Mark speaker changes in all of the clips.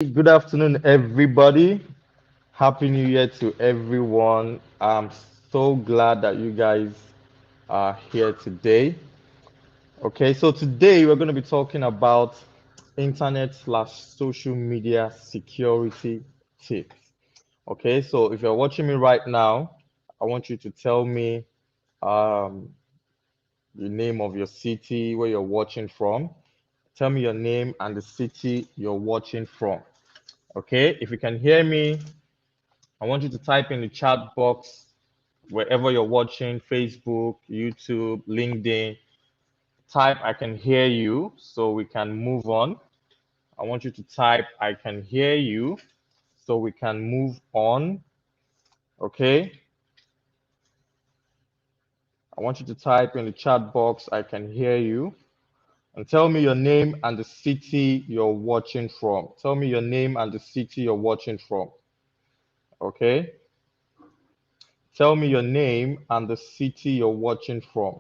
Speaker 1: Good afternoon, everybody. Happy New Year to everyone. I'm so glad that you guys are here today. Okay, so today we're going to be talking about internet slash social media security tips. Okay, so if you're watching me right now, I want you to tell me um, the name of your city, where you're watching from. Tell me your name and the city you're watching from. Okay, if you can hear me, I want you to type in the chat box wherever you're watching, Facebook, YouTube, LinkedIn. Type I can hear you so we can move on. I want you to type I can hear you so we can move on. Okay. I want you to type in the chat box I can hear you and tell me your name and the city you're watching from. Tell me your name and the city you're watching from. Okay. Tell me your name and the city you're watching from.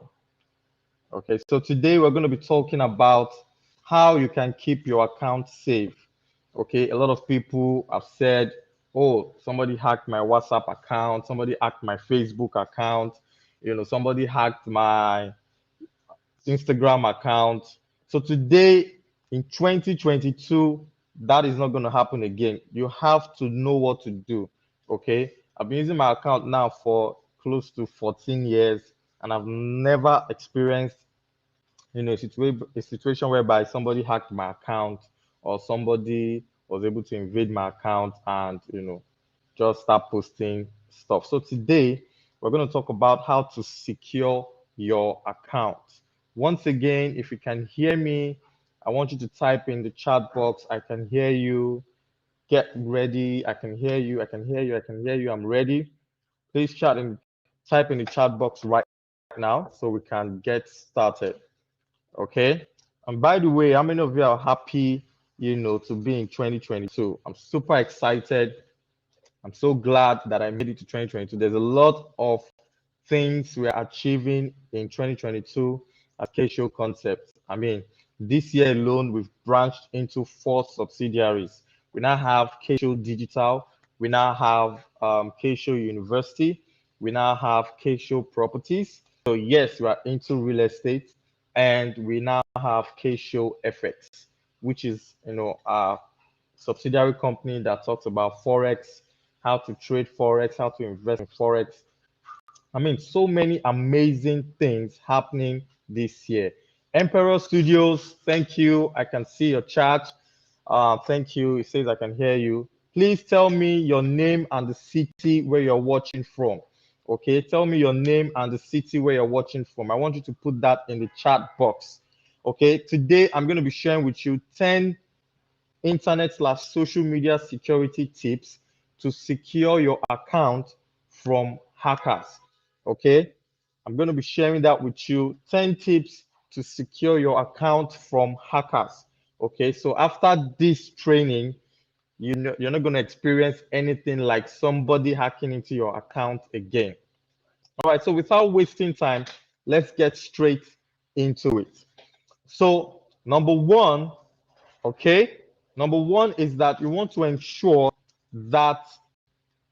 Speaker 1: Okay, so today we're going to be talking about how you can keep your account safe. Okay, a lot of people have said, oh, somebody hacked my WhatsApp account, somebody hacked my Facebook account, somebody hacked my Instagram account. So today in 2022, that is not going to happen again. You have to know what to do. Okay, I've been using my account now for close to 14 years and I've never experienced a situation whereby somebody hacked my account or somebody was able to invade my account and just start posting stuff. So today we're going to talk about how to secure your account. Once again, if you can hear me, I want you to type in the chat box, I can hear you. Get ready. I can hear you. I can hear you. I can hear you. I'm ready. Please type in the chat box right now so we can get started. Okay. And by the way, how many of you are happy, to be in 2022? I'm super excited. I'm so glad that I made it to 2022. There's a lot of things we're achieving in 2022 at K-Show Concepts. I mean, this year alone, we've branched into 4 subsidiaries. We now have K-Show Digital. We now have K-Show University. We now have K-Show Properties. So yes, we are into real estate, and we now have K-Show FX, which is our subsidiary company that talks about forex, how to trade forex, how to invest in forex. I mean, so many amazing things happening this year. Emperor Studios, thank you. I can see your chat. Thank you. It says I can hear you. Please tell me your name and the city where you're watching from. Okay, tell me your name and the city where you're watching from. I want you to put that in the chat box. Okay, today I'm going to be sharing with you 10 internet slash social media security tips to secure your account from hackers. Okay, I'm going to be sharing that with you. 10 tips to secure your account from hackers. Okay, so after this training, you're not going to experience anything like somebody hacking into your account again. All right, so without wasting time, let's get straight into it. So, number one, okay, number one is that you want to ensure that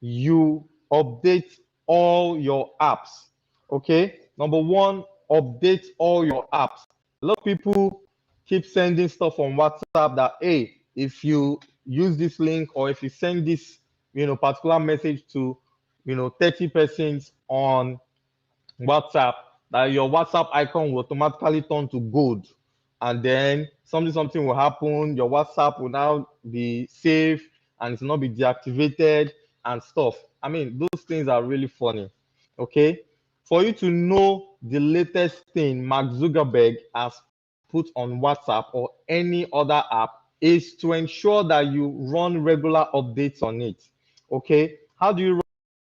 Speaker 1: you update all your apps. Okay, number one, update all your apps. A lot of people keep sending stuff on WhatsApp that, hey, if you use this link or if you send this particular message to 30 persons on WhatsApp, that your WhatsApp icon will automatically turn to gold, and then something will happen. Your WhatsApp will now be safe and it will not be deactivated and stuff. I mean, those things are really funny. Okay, for you to know the latest thing Mark Zuckerberg has put on WhatsApp or any other app is to ensure that you run regular updates on it. Okay, how do you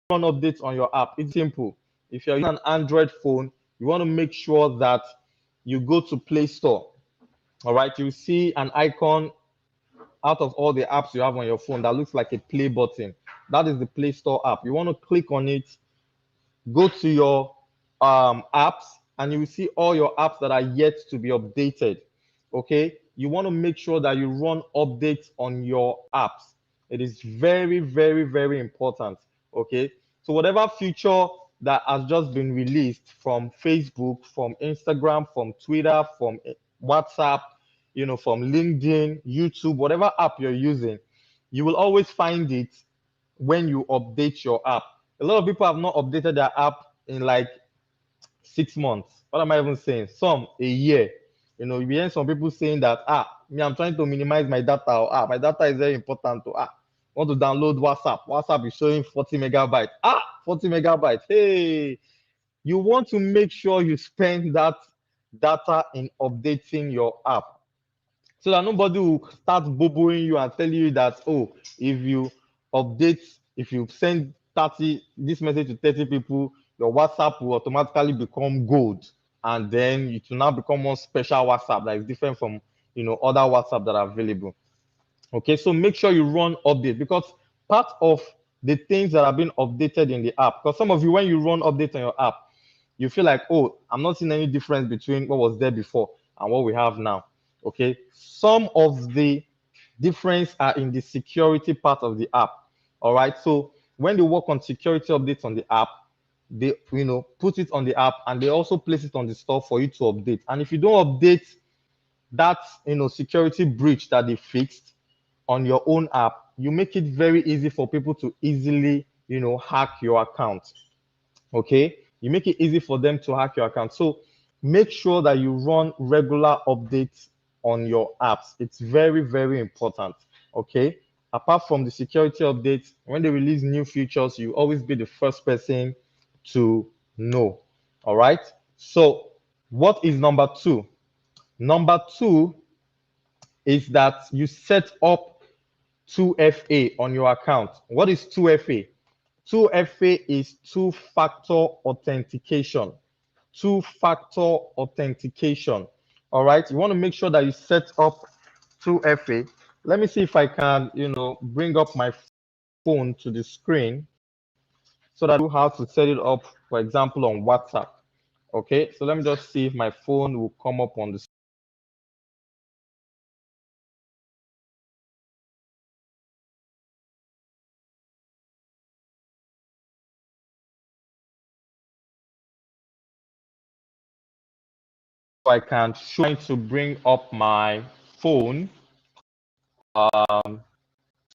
Speaker 1: run updates on your app? It's simple. If you're using an Android phone, you want to make sure that you go to Play Store. All right, you see an icon out of all the apps you have on your phone that looks like a play button. That is the Play Store app. You want to click on it, go to your apps, and you will see all your apps that are yet to be updated. Okay, you want to make sure that you run updates on your apps. It is very, very, very important. Okay. So whatever feature that has just been released from Facebook, from Instagram, from Twitter, from WhatsApp, from LinkedIn, YouTube, whatever app you're using, you will always find it when you update your app. A lot of people have not updated their app in like 6 months. What am I even saying? Some a year. You hear some people saying that me, I'm trying to minimize my data. Or, my data is very important. To want to download WhatsApp. WhatsApp is showing 40 megabytes. 40 megabytes. Hey, you want to make sure you spend that data in updating your app, so that nobody will start boboing you and telling you that, oh, if you update, if you send 30 this message to 30 people, your WhatsApp will automatically become gold, and then it will now become one special WhatsApp that is different from other WhatsApp that are available. Okay, so make sure you run update, because part of the things that are being updated in the app, because some of you, when you run update on your app, you feel like, oh, I'm not seeing any difference between what was there before and what we have now. Okay, some of the difference are in the security part of the app. All right, so when they work on security updates on the app, they put it on the app, and they also place it on the store for you to update. And if you don't update that security breach that they fixed on your own app, you make it very easy for people to easily hack your account. Okay, you make it easy for them to hack your account. So make sure that you run regular updates on your apps. It's very, very important. Okay, apart from the security updates, when they release new features, you always be the first person to know. All right, so what is number two? Number two is that you set up 2FA on your account. What is 2FA? 2FA is two-factor authentication. Two-factor authentication. All right. You want to make sure that you set up 2FA. Let me see if I can, bring up my phone to the screen so that you have to set it up, for example, on WhatsApp. Okay. So let me just see if my phone will come up on the screen. So I can try to bring up my phone. So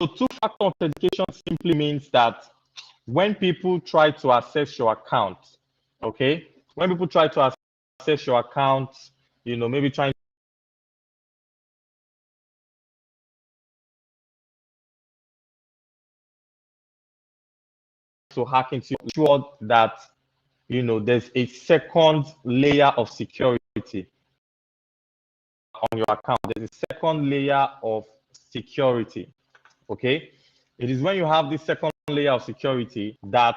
Speaker 1: two-factor authentication simply means that when people try to access your account, okay, when people try to access your account, maybe trying to hack into, sure that there's a second layer of security on your account. There's a second layer of security. Okay, it is when you have this second layer of security that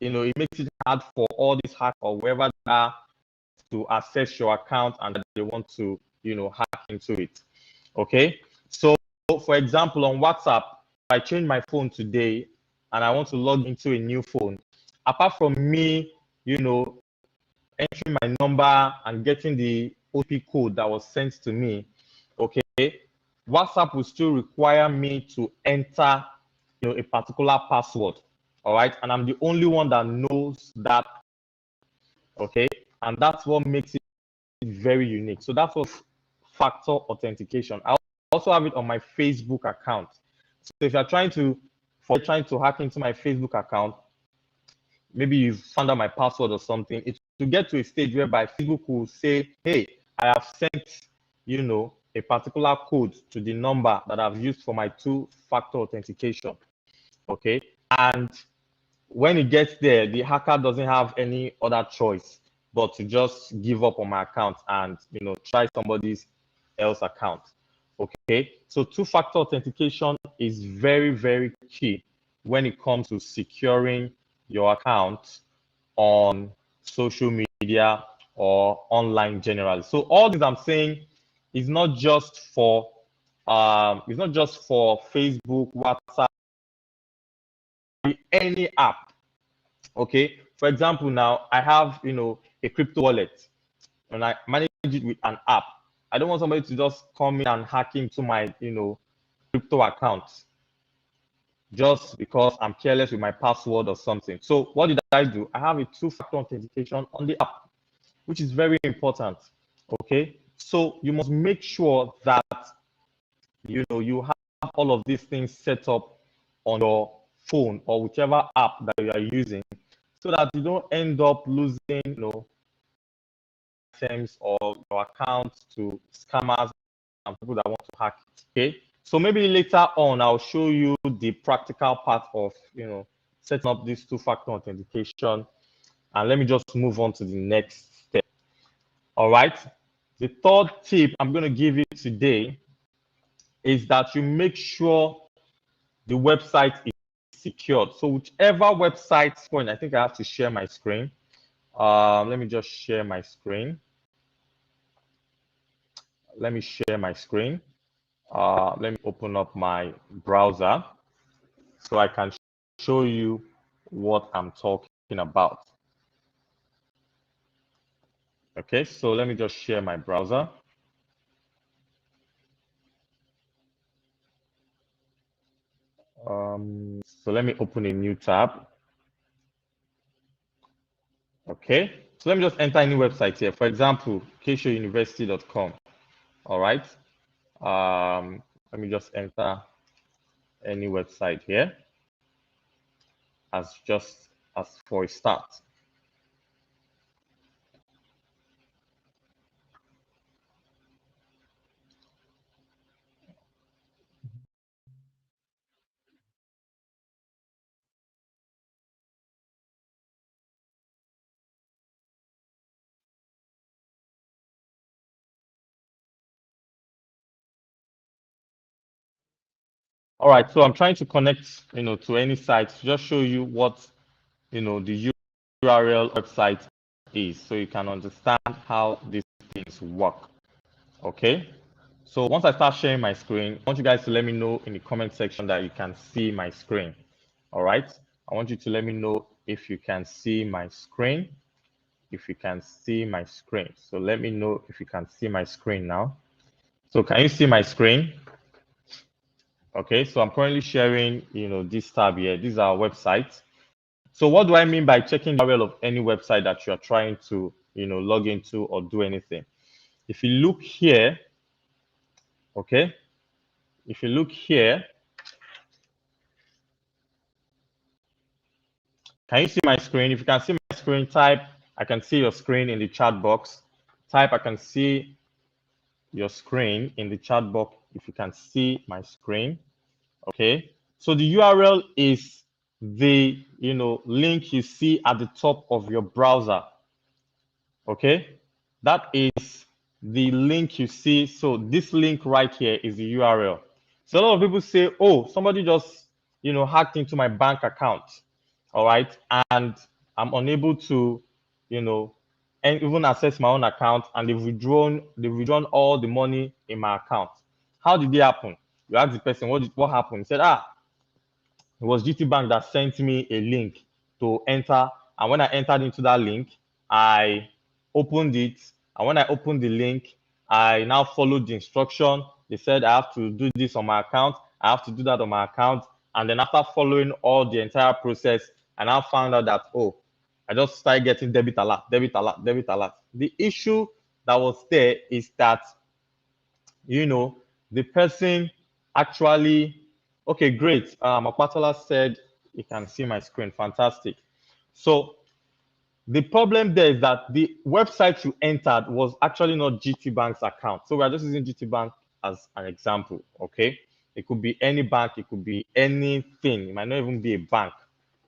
Speaker 1: it makes it hard for all these hackers or wherever they are to access your account and they want to hack into it. Okay, so for example, on WhatsApp, if I change my phone today and I want to log into a new phone, apart from me entering my number and getting the OTP code that was sent to me, okay, WhatsApp will still require me to enter a particular password. All right, and I'm the only one that knows that. Okay, and that's what makes it very unique. So that's what factor authentication. I also have it on my Facebook account. So if you're trying to hack into my Facebook account, maybe you've found out my password or something, it will get to a stage whereby Facebook will say, hey, I have sent a particular code to the number that I've used for my two-factor authentication. Okay, and when it gets there, the hacker doesn't have any other choice but to just give up on my account and try somebody else's account. Okay, so two-factor authentication is very, very key when it comes to securing your account on social media or online generally. So all this I'm saying is not just for Facebook, WhatsApp, any app. Okay, for example, now I have a crypto wallet and I manage it with an app. I don't want somebody to just come in and hack into my, crypto account just because I'm careless with my password or something. So what did I do? I have a two-factor authentication on the app, which is very important. Okay, so you must make sure that you have all of these things set up on your phone or whichever app that you are using, so that you don't end up losing items or your account to scammers and people that want to hack it. Okay, so maybe later on I'll show you the practical part of setting up this two-factor authentication, and let me just move on to the next step. All right, the third tip I'm going to give you today is that you make sure the website is secured. So whichever website point, I think I have to share my screen. Let me just share my screen. Let me share my screen. Let me open up my browser so I can show you what I'm talking about. Okay, so let me just share my browser. So let me open a new tab. Okay, so let me just enter any website here. For example, kshouniversity.com. All right. Let me just enter any website here as for a start. All right, so I'm trying to connect, to any site to just show you what, the URL website is, so you can understand how these things work. Okay, so once I start sharing my screen, I want you guys to let me know in the comment section that you can see my screen. All right, I want you to let me know if you can see my screen. If you can see my screen, so let me know if you can see my screen now. So can you see my screen? Okay, so I'm currently sharing, this tab here. This is our website. So what do I mean by checking the URL of any website that you are trying to, log into or do anything? If you look here, okay, if you look here, can you see my screen? If you can see my screen, type, I can see your screen in the chat box. Type, I can see your screen in the chat box if you can see my screen. Okay, so the URL is the link you see at the top of your browser. Okay, that is the link you see. So this link right here is the URL. So a lot of people say, oh, somebody just hacked into my bank account. All right, and I'm unable to and even access my own account, and they've withdrawn all the money in my account. How did it happen? You ask the person, what happened? He said, it was GT Bank that sent me a link to enter. And when I entered into that link, I opened it. And when I opened the link, I now followed the instruction. They said I have to do this on my account. I have to do that on my account. And then after following all the entire process, I now found out that, oh, I just started getting debit alert, debit alert, debit alert. The issue that was there is that, the person actually, okay, great. Akpatola said you can see my screen. Fantastic. So the problem there is that the website you entered was actually not GT Bank's account. So we're just using GT Bank as an example, okay? It could be any bank, it could be anything. It might not even be a bank,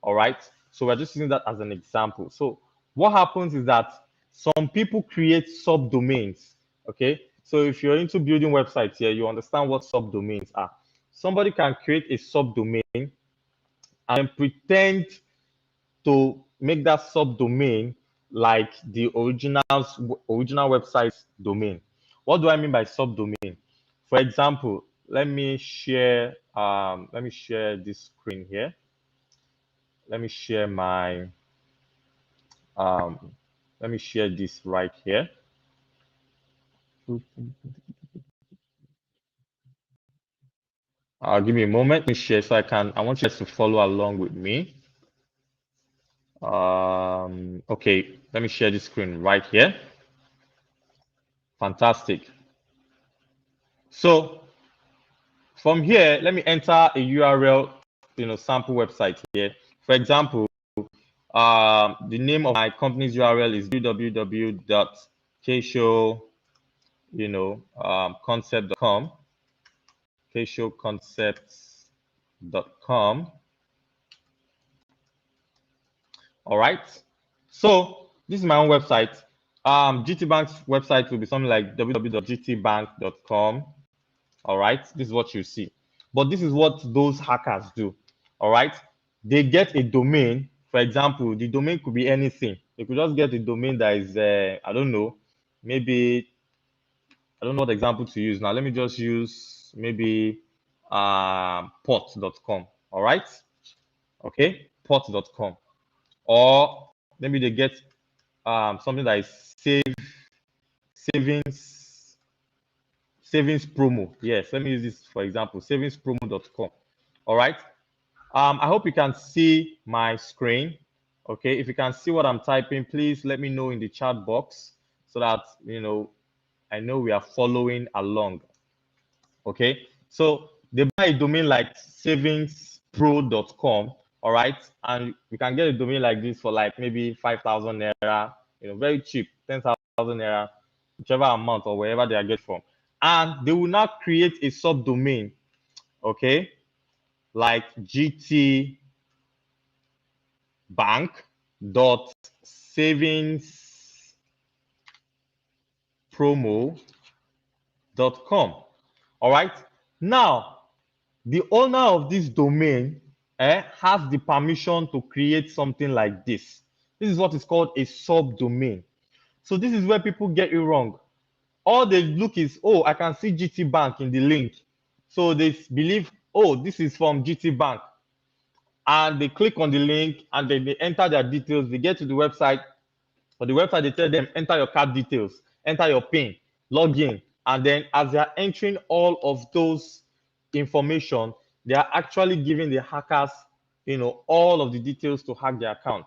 Speaker 1: all right? So we're just using that as an example. So what happens is that some people create subdomains, okay? So if you're into building websites here, you understand what subdomains are. Somebody can create a subdomain and pretend to make that subdomain like the original website's domain. What do I mean by subdomain? For example, let me share this screen here. Let me share my let me share this right here. Give me a moment. Let me share so I want you guys to follow along with me. Okay, let me share this screen right here. Fantastic. So from here, let me enter a URL, sample website here. For example, the name of my company's URL is www.kshow, concept.com, kshowconcepts.com. All right. So this is my own website. GT Bank's website will be something like www.gtbank.com. All right. This is what you see. But this is what those hackers do. All right. They get a domain. For example, the domain could be anything. They could just get a domain that is, I don't know, maybe, I don't know what example to use now. Let me just use maybe port.com. All right. Okay. Port.com. Or maybe they get something that is savings promo. Yes, let me use this for example, savingspromo.com. All right. I hope you can see my screen. Okay, if you can see what I'm typing, please let me know in the chat box so that I know we are following along. Okay, so they buy a domain like savingspro.com. All right, and we can get a domain like this for like maybe 5,000 naira, very cheap, 10,000 naira, whichever amount or wherever they are getting from. And they will now create a subdomain, okay, like gtbank.savingspromo.com. All right, now the owner of this domain has the permission to create something like this. This is what is called a subdomain. So this is where people get it wrong. All they look is, oh, I can see GT Bank in the link. So they believe, oh, this is from GT Bank. And they click on the link and then they enter their details. They get to the website. For the website, they tell them, enter your card details, enter your PIN, log in. And then as they are entering all of those information, they are actually giving the hackers, all of the details to hack their account.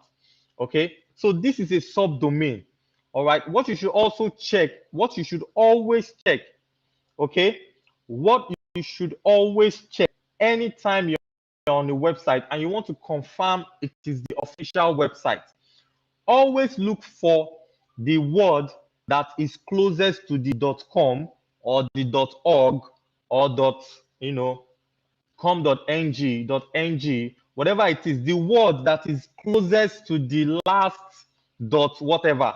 Speaker 1: Okay, so this is a subdomain. All right, what you should also check, what you should always check, okay, what you should always check anytime you're on the website and you want to confirm it is the official website. Always look for the word that is closest to the .com or the .org or .com.ng, whatever it is, the word that is closest to the last dot whatever.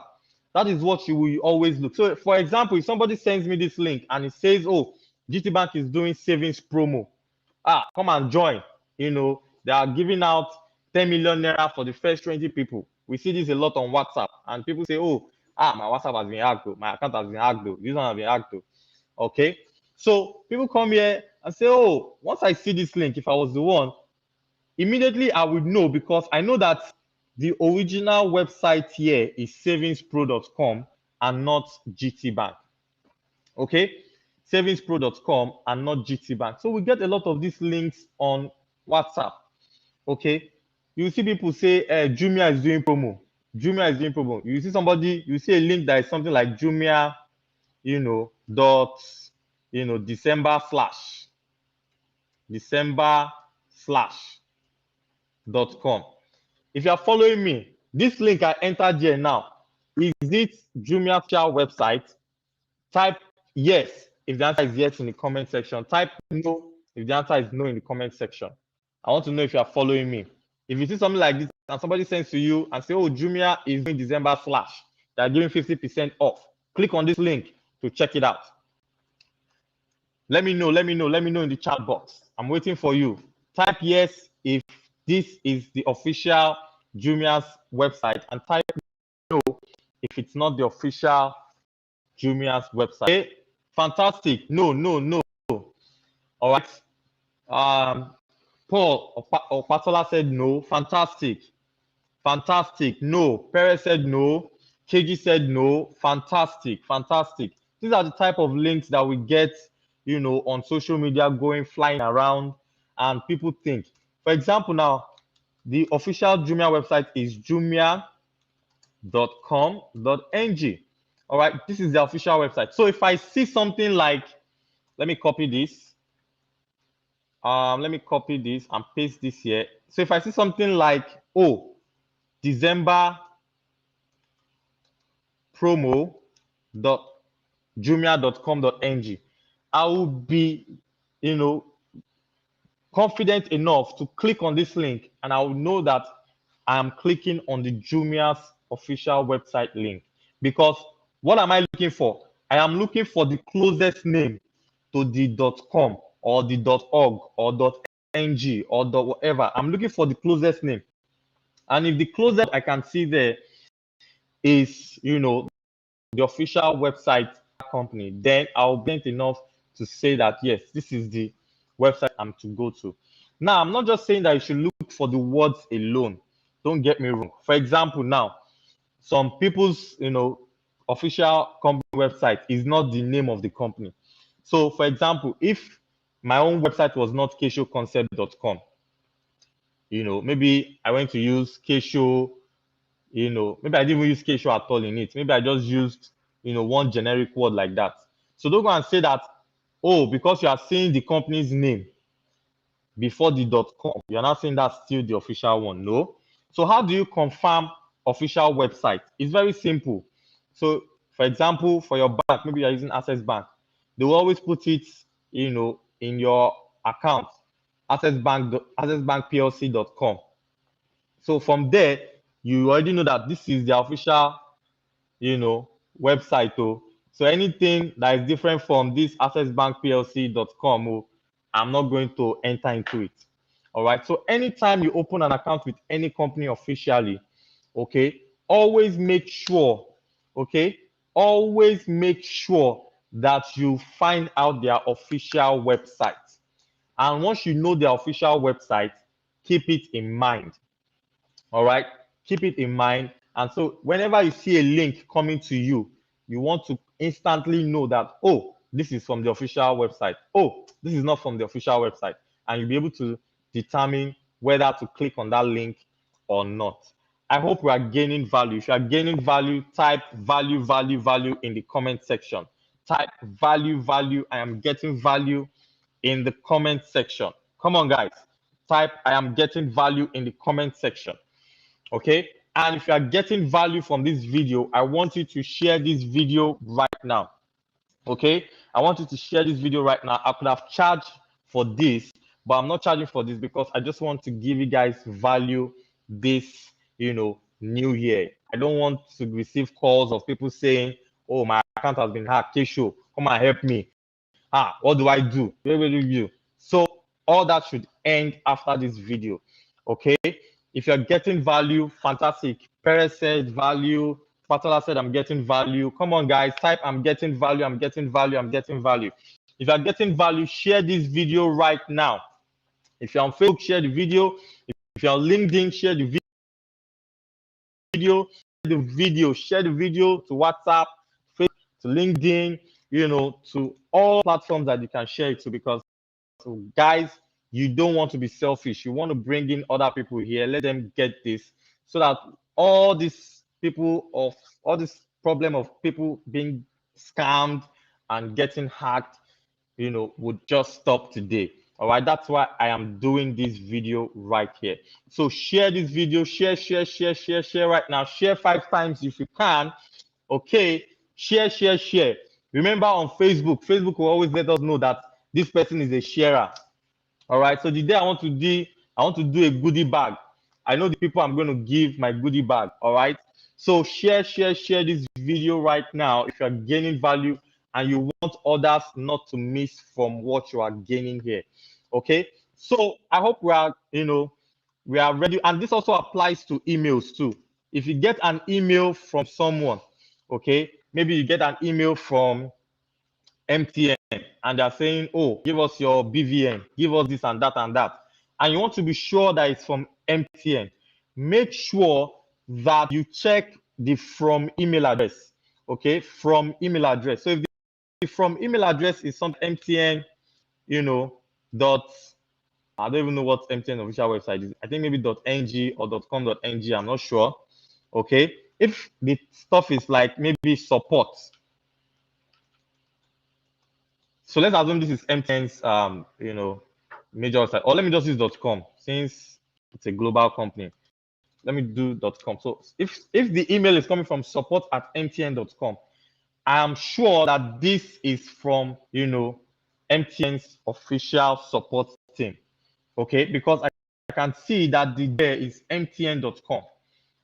Speaker 1: That is what you will always look. So, for example, if somebody sends me this link and it says, oh, GT Bank is doing savings promo. Come and join. They are giving out 10 million naira for the first 20 people. We see this a lot on WhatsApp, and people say, oh, my WhatsApp has been hacked, my account has been hacked, this one has been hacked. Okay, so people come here and say, oh, once I see this link, if I was the one, immediately I would know, because I know that the original website here is savingspro.com and not GT Bank. Okay, savingspro.com and not GT Bank. So we get a lot of these links on WhatsApp. Okay, you see people say Jumia is doing promo. Jumia is doing promo. You see somebody, you see a link that is something like Jumia, December/.com. If you are following me, this link I entered here now, is it Jumia's website? Type yes if the answer is yes in the comment section. Type no if the answer is no in the comment section. I want to know if you are following me. If you see something like this and somebody sends to you and say, oh, Jumia is doing December/, they are giving 50% off. Click on this link to check it out. Let me know in the chat box. I'm waiting for you. Type yes if this is the official Jumia's website, and type no if it's not the official Jumia's website. Okay, fantastic. No. All right. Paul or Patola said no. Fantastic. No. Perez said no. KG said no. Fantastic. These are the type of links that we get, you know, on social media going flying around, and people think. For example, now the official Jumia website is jumia.com.ng. All right, this is the official website. So if I see something like, let me copy this. Let me copy this and paste this here. So if I see something like, oh, December promo.jumia.com.ng, I will be, you know, confident enough to click on this link, and I will know that I am clicking on the Jumia's official website link. Because what am I looking for? I am looking for the closest name to the .com or the .org or .ng or whatever. I'm looking for the closest name. And if the closest I can see there is, you know, the official website company, then I'll be enough to say that, yes, this is the website I'm to go to. Now, I'm not just saying that you should look for the words alone. Don't get me wrong. For example, now, some people's, you know, official company website is not the name of the company. So, for example, if my own website was not keshoconcept.com, you know, maybe I went to use Kesho, you know, maybe I didn't even use Kesho at all in it. Maybe I just used, you know, one generic word like that. So don't go and say that, oh, because you are seeing the company's name before the .com, you're not saying that's still the official one. No. So how do you confirm official website? It's very simple. So for example, for your bank, maybe you're using Access Bank, they will always put it, you know, in your account, accessbankplc.com. So from there, you already know that this is the official, you know, website. Oh, so anything that is different from this accessbankplc.com, oh, I'm not going to enter into it. All right. So anytime you open an account with any company officially, okay, always make sure, okay, always make sure that you find out their official website. And once you know their official website, keep it in mind. All right, keep it in mind. And so whenever you see a link coming to you, you want to instantly know that, oh, this is from the official website. Oh, this is not from the official website. And you'll be able to determine whether to click on that link or not. I hope we are gaining value. If you are gaining value, type value, value, value in the comment section. Type value, value. I am getting value in the comment section. Come on, guys. Type I am getting value in the comment section. Okay, and if you are getting value from this video, I want you to share this video right now. Okay, I want you to share this video right now. I could have charged for this, but I'm not charging for this because I just want to give you guys value this, you know, new year. I don't want to receive calls of people saying, oh, my account has been hacked. Kesho, come and help me. What do I do? So all that should end after this video. Okay, if you're getting value, fantastic. Perez said value. Patola said I'm getting value. Come on, guys, type I'm getting value, I'm getting value, I'm getting value. If you're getting value, share this video right now. If you're on Facebook, share the video. If you're on LinkedIn, share the video. Share the video to WhatsApp, Facebook, to LinkedIn, you know, to all platforms that you can share it to, because guys, you don't want to be selfish. You want to bring in other people here, let them get this, so that all these people of all this problem of people being scammed and getting hacked, you know, would just stop today. All right, that's why I am doing this video right here. So share this video, share right now. Share 5 times if you can. Okay, share. Remember, on Facebook will always let us know that this person is a sharer. All right, so today I want to do a goodie bag. I know the people I'm going to give my goodie bag. All right, so share this video right now if you're gaining value and you want others not to miss from what you are gaining here. Okay, so I hope we are ready. And this also applies to emails too. If you get an email from someone, okay, maybe you get an email from MTN and they're saying, oh, give us your BVN, give us this and that, and you want to be sure that it's from MTN, make sure that you check the from email address. Okay, from email address. So if from email address is some MTN, dot. I don't even know what MTN official website is. I think maybe .ng or .com.ng. I'm not sure. Okay. If the stuff is like maybe support. So let's assume this is MTN's major website. Or let me just use .com since it's a global company. Let me do .com. So if the email is coming from support@mtn.com, I am sure that this is from MTN's official support team. Okay, because I can see that the there is mtn.com.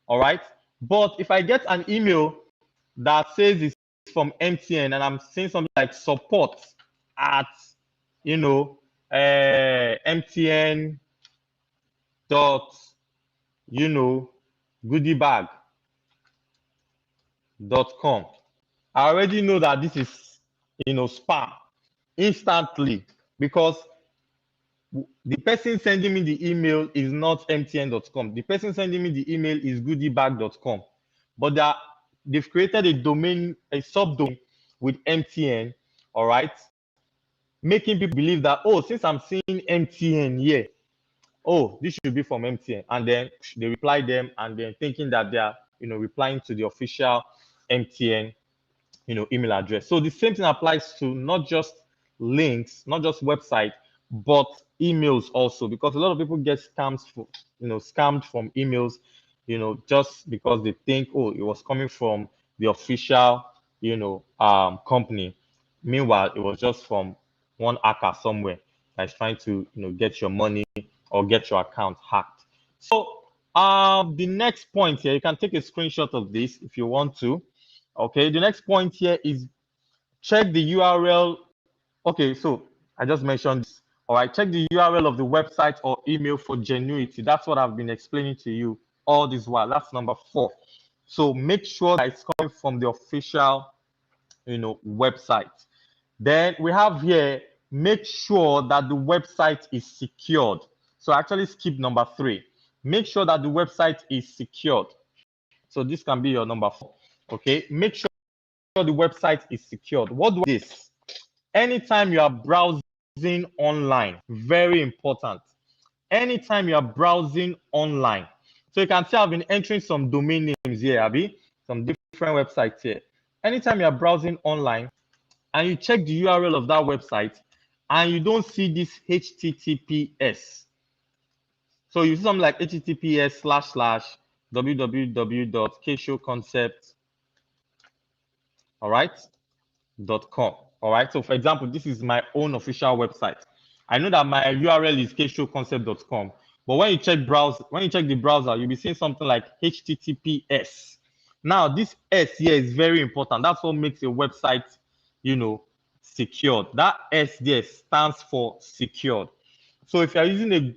Speaker 1: All right, but if I get an email that says it's from MTN and I'm seeing something like support at MTN dot goodiebag.com, I already know that this is spam instantly, because the person sending me the email is not mtn.com. The person sending me the email is goodiebag.com. But they've created a domain, a subdomain with MTN, all right, making people believe that, oh, since I'm seeing MTN here, oh, this should be from MTN. And then they reply them, and then thinking that they are, replying to the official MTN, email address. So the same thing applies to not just links, not just website, but emails also, because a lot of people get scammed from emails, just because they think, oh, it was coming from the official, company. Meanwhile, it was just from one hacker somewhere that's trying to, get your money or get your account hacked. So the next point here, you can take a screenshot of this if you want to. Okay, the next point here is check the URL. Okay, so I just mentioned this. All right, check the URL of the website or email for genuinity. That's what I've been explaining to you all this while. That's number 4. So make sure that it's coming from the official, website. Then we have here, make sure that the website is secured. So actually skip number 3. Make sure that the website is secured. So this can be your number 4. Okay, make sure the website is secured. What do this? Anytime you are browsing online, very important. Anytime you are browsing online, so you can see I've been entering some domain names here, Abby, some different websites here. Anytime you are browsing online and you check the URL of that website and you don't see this HTTPS, so you see something like https://www.kshowconcept, all right, .com. All right. So for example, this is my own official website. I know that my URL is kshowconcept.com, but when you check the browser, you'll be seeing something like HTTPS. Now, this S here is very important. That's what makes a website, secured. That S there stands for secured. So if you're using a,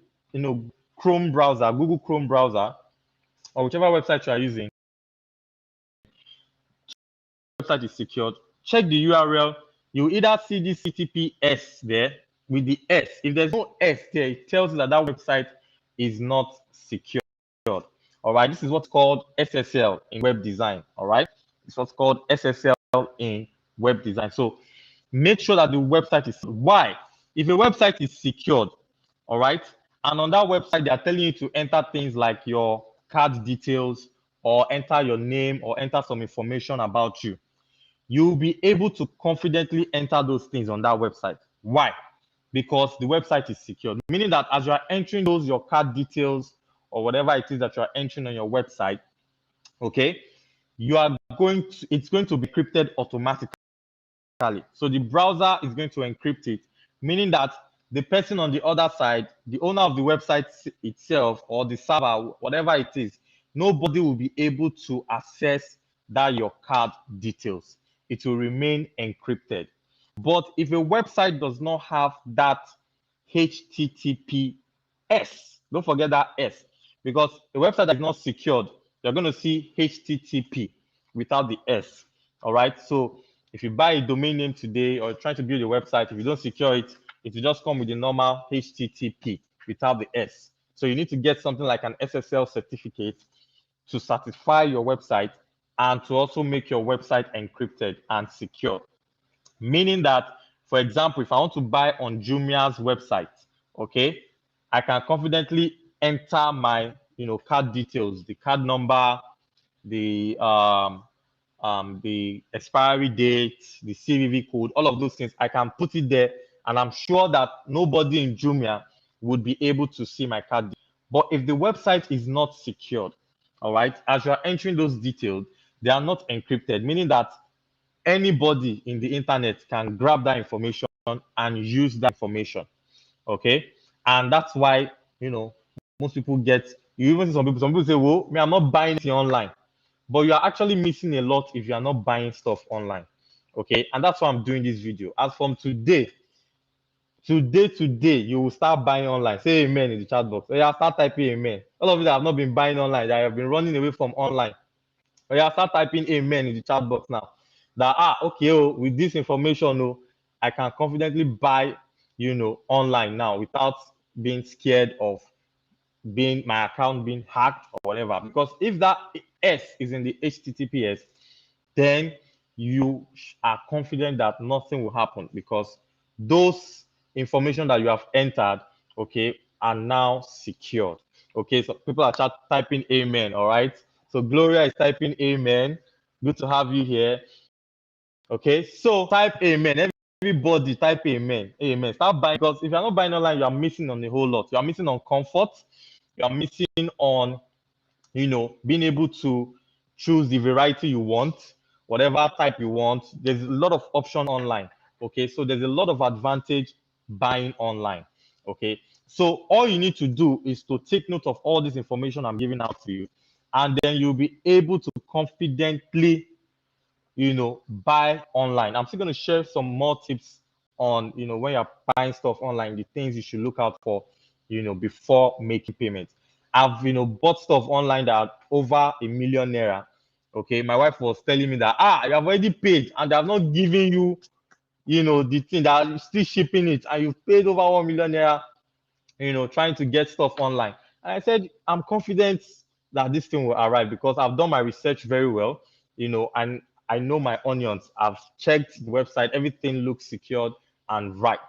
Speaker 1: Chrome browser, Google Chrome browser, or whichever website you are using, website is secured, check the URL. You either see this HTTPS there with the S. If there's no S there, it tells you that that website is not secured. All right, this is what's called SSL in web design. All right, it's what's called SSL in web design. So make sure that the website is. Why? If a website is secured, all right, and on that website they are telling you to enter things like your card details or enter your name or enter some information about you, you'll be able to confidently enter those things on that website. Why? Because the website is secure, meaning that as you are entering your card details or whatever it is that you are entering on your website, okay, it's going to be encrypted automatically. So the browser is going to encrypt it, meaning that the person on the other side, the owner of the website itself or the server, whatever it is, nobody will be able to access your card details. It will remain encrypted. But if a website does not have that HTTPS, don't forget that S, because a website that is not secured, you're going to see HTTP without the S. All right. So if you buy a domain name today or trying to build a website, if you don't secure it, it will just come with the normal HTTP without the S. So you need to get something like an SSL certificate to certify your website and to also make your website encrypted and secure. Meaning that, for example, if I want to buy on Jumia's website, okay, I can confidently enter my, card details, the card number, the expiry date, the CVV code, all of those things. I can put it there, and I'm sure that nobody in Jumia would be able to see my card. But if the website is not secured, all right, as you are entering those details, they are not encrypted, meaning that anybody in the internet can grab that information and use that information. Okay, and that's why most people get. You even see some people say, "Well, me, I'm not buying it online," but you are actually missing a lot if you are not buying stuff online. Okay, and that's why I'm doing this video. As from today, you will start buying online. Say amen in the chat box. Oh, yeah, start typing amen. All of you that have not been buying online, that have been running away from online. Oh, yeah, start typing amen in the chat box now. That okay, with this information, I can confidently buy, online now without being scared of my account being hacked or whatever. Because if that S is in the HTTPS, then you are confident that nothing will happen, because those information that you have entered, okay, are now secured. Okay, so people are typing amen. All right, so Gloria is typing amen. Good to have you here. Okay, so type amen. Everybody type amen. Amen. Start buying, because if you're not buying online, you are missing on a whole lot. You are missing on comfort. You are missing on, being able to choose the variety you want, whatever type you want. There's a lot of option online. Okay, so there's a lot of advantage buying online. Okay, so all you need to do is to take note of all this information I'm giving out to you, and then you'll be able to confidently, buy online. I'm still going to share some more tips on, when you're buying stuff online, the things you should look out for, before making payments. I've, bought stuff online that are over #1,000,000. Okay, my wife was telling me that you have already paid and they have not given you, the thing, that are still shipping it, and you've paid over #1,000,000, trying to get stuff online. And I said, I'm confident that this thing will arrive because I've done my research very well, and I know my onions. I've checked the website, everything looks secured and right.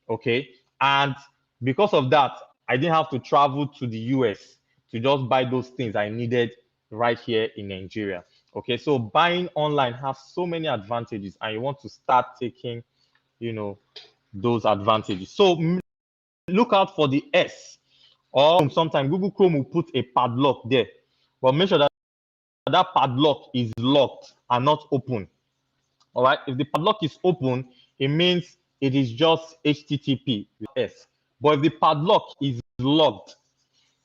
Speaker 1: Okay. And because of that, I didn't have to travel to the US to just buy those things I needed right here in Nigeria. Okay. So buying online has so many advantages, and you want to start taking, those advantages. So look out for the S, or sometimes Google Chrome will put a padlock there, but make sure that that padlock is locked and not open. All right, if the padlock is open, it means it is just HTTP with S. But if the padlock is locked,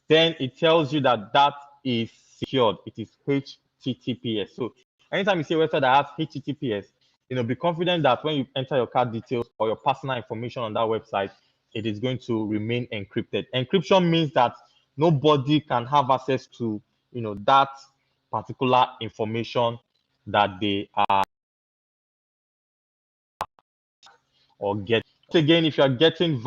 Speaker 1: then it tells you that that is secured. It is HTTPS. So anytime you see a website that has HTTPS, be confident that when you enter your card details or your personal information on that website, it is going to remain encrypted. Encryption means that nobody can have access to, that particular information that they are or get. Again, if you are getting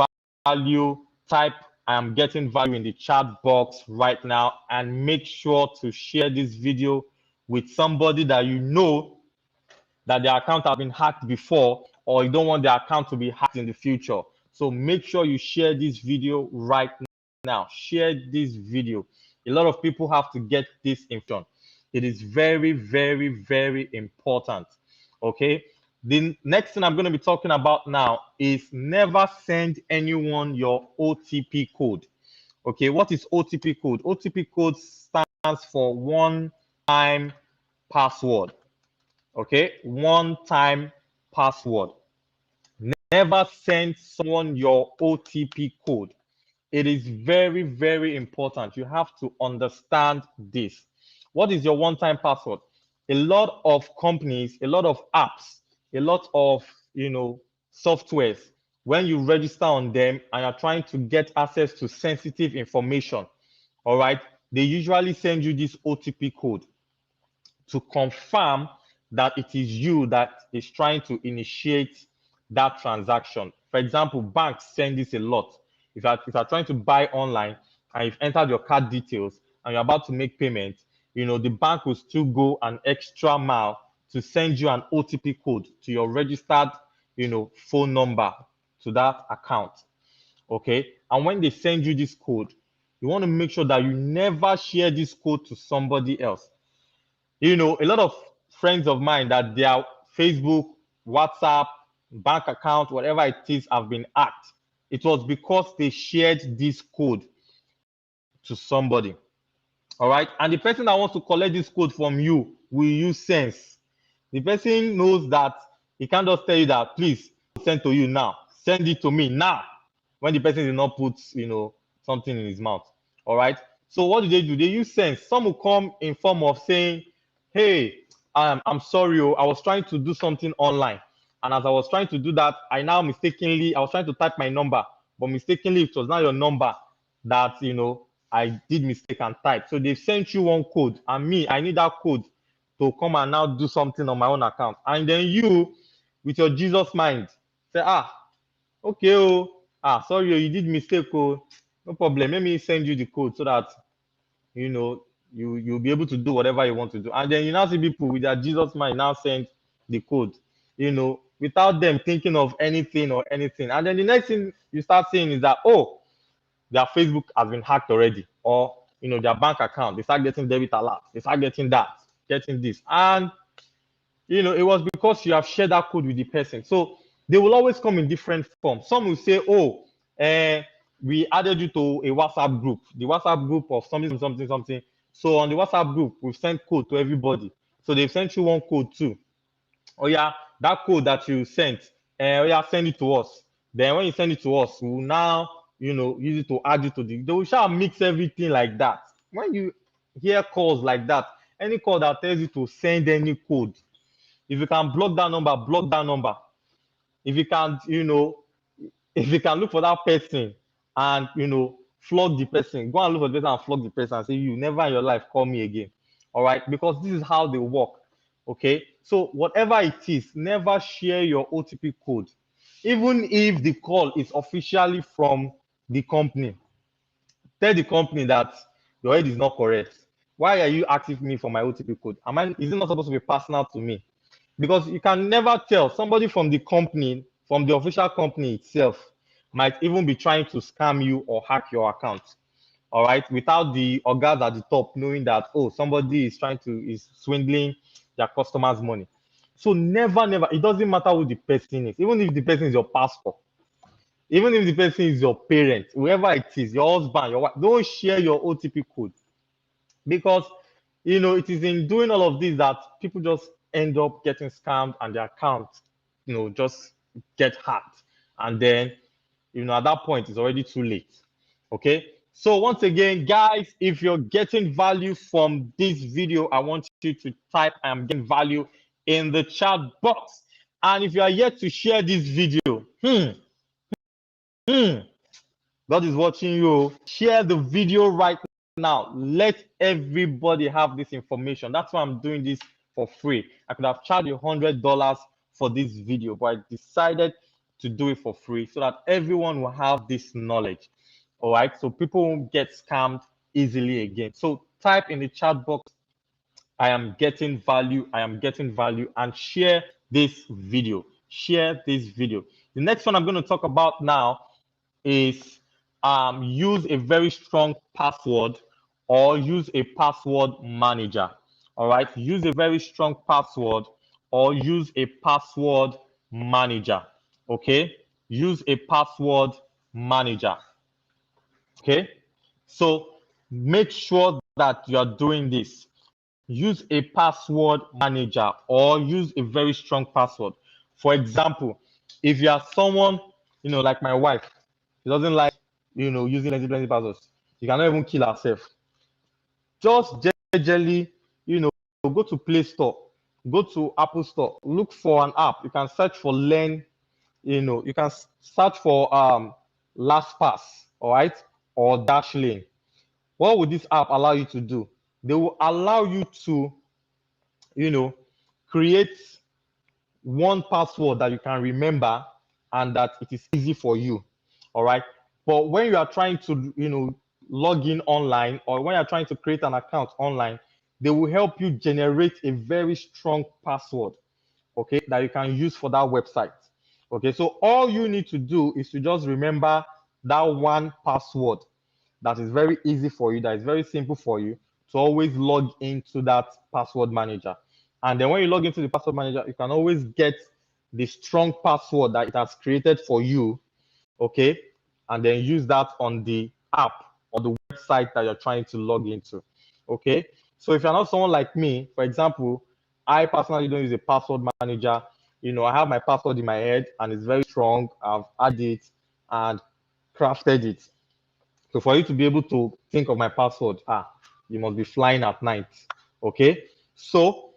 Speaker 1: value, type I am getting value in the chat box right now, and make sure to share this video with somebody that you know that their account has been hacked before, or you don't want their account to be hacked in the future. So make sure you share this video right now. Share this video. A lot of people have to get this information. It is very, very, very important. Okay. The next thing I'm going to be talking about now is never send anyone your OTP code. Okay, what is OTP code? OTP code stands for one-time password. Okay, one-time password. Never send someone your OTP code. It is very, very important. You have to understand this. What is your one-time password? A lot of companies, a lot of apps, a lot of, softwares, when you register on them and you're trying to get access to sensitive information, all right, they usually send you this OTP code to confirm that it is you that is trying to initiate that transaction. For example, banks send this a lot. If you're trying to buy online and you've entered your card details and you're about to make payment, the bank will still go an extra mile to send you an OTP code to your registered, phone number to that account. Okay, and when they send you this code, you want to make sure that you never share this code to somebody else. A lot of friends of mine that their Facebook, WhatsApp, bank account, whatever it is, have been hacked. It was because they shared this code to somebody. All right, and the person that wants to collect this code from you will use sense. The person knows that he can't just tell you that, please send to you now, send it to me now, when the person did not put something in his mouth. All right, so what do? They use sense. Some will come in form of saying, hey, I'm sorry, I was trying to do something online, and as I was trying to do that, I was trying to type my number, but mistakenly it was not your number that I did mistake and type. So they sent you one code, and I need that code to come and now do something on my own account. And then you, with your Jesus mind, say, okay, sorry, you did mistake, no problem. Let me send you the code so that you'll be able to do whatever you want to do. And then you now see people with their Jesus mind now send the code, without them thinking of anything or anything. And then the next thing you start seeing is that, their Facebook has been hacked already, or their bank account, they start getting debit alert, they start getting that, getting this, and it was because you have shared that code with the person. So they will always come in different forms. Some will say, we added you to a WhatsApp group, the WhatsApp group of something. So on the WhatsApp group, we've sent code to everybody. So they've sent you one code too. Oh yeah, that code that you sent, send it to us. Then when you send it to us, we'll now use it to add you to they will shall mix everything like that. When you hear calls like that, any call that tells you to send any code, if you can block that number, block that number. If you can look for that person and flog the person, go and look for the person and flog the person and say, you never in your life call me again. All right, because this is how they work. Okay, so whatever it is, never share your OTP code, even if the call is officially from the company. Tell the company that your head is not correct. Why are you asking me for my OTP code? Is it not supposed to be personal to me? Because you can never tell. Somebody from the company, from the official company itself, might even be trying to scam you or hack your account. All right, without the organs at the top knowing that, somebody is swindling their customers' money. So never, it doesn't matter who the person is, even if the person is your pastor, even if the person is your parent, whoever it is, your husband, your wife, don't share your OTP code, because it is in doing all of this that people just end up getting scammed and their account just get hacked, and then at that point it's already too late. Okay, so once again, guys, if you're getting value from this video, I want you to type I am getting value in the chat box. And if you are yet to share this video, God is watching you. Share the video right now. Let everybody have this information. That's why I'm doing this for free. I could have charged $100 for this video, but I decided to do it for free so that everyone will have this knowledge. All right, so people won't get scammed easily again. So type in the chat box, I am getting value, and share this video. Share this video. The next one I'm going to talk about now is use a very strong password or use a password manager. All right, use a very strong password or use a password manager. Okay, use a password manager. Okay, so make sure that you are doing this. Use a password manager or use a very strong password. For example, if you are someone, like my wife, she doesn't like, using plenty passwords. She cannot even kill herself. Just generally, go to Play Store, go to Apple Store, look for an app. You can search for Learn, you can search for LastPass, all right, or Dashlane. What would this app allow you to do? They will allow you to, create one password that you can remember and that it is easy for you. All right. But when you are trying to, log in online, or when you're trying to create an account online, they will help you generate a very strong password, okay, that you can use for that website. Okay, so all you need to do is to just remember that one password that is very easy for you, that is very simple for you to always log into that password manager. And then when you log into the password manager, you can always get the strong password that it has created for you, okay? And then use that on the app or the website that you're trying to log into, okay? So if you're not someone like me, for example, I personally don't use a password manager. You know, I have my password in my head and it's very strong. I've added it and crafted it. So for you to be able to think of my password, you must be flying at night. Okay. So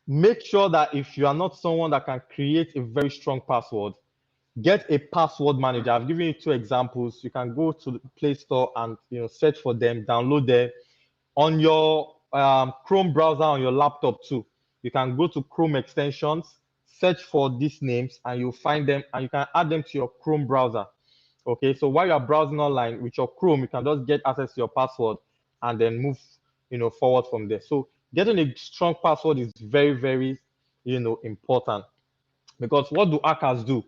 Speaker 1: make sure that if you are not someone that can create a very strong password, get a password manager. I've given you 2 examples. You can go to the Play Store and search for them, download them on your Chrome browser on your laptop too. You can go to Chrome extensions, search for these names, and you'll find them, and you can add them to your Chrome browser. Okay, so while you're browsing online with your Chrome, you can just get access to your password and then move, forward from there. So getting a strong password is very, very, important, because what do hackers do?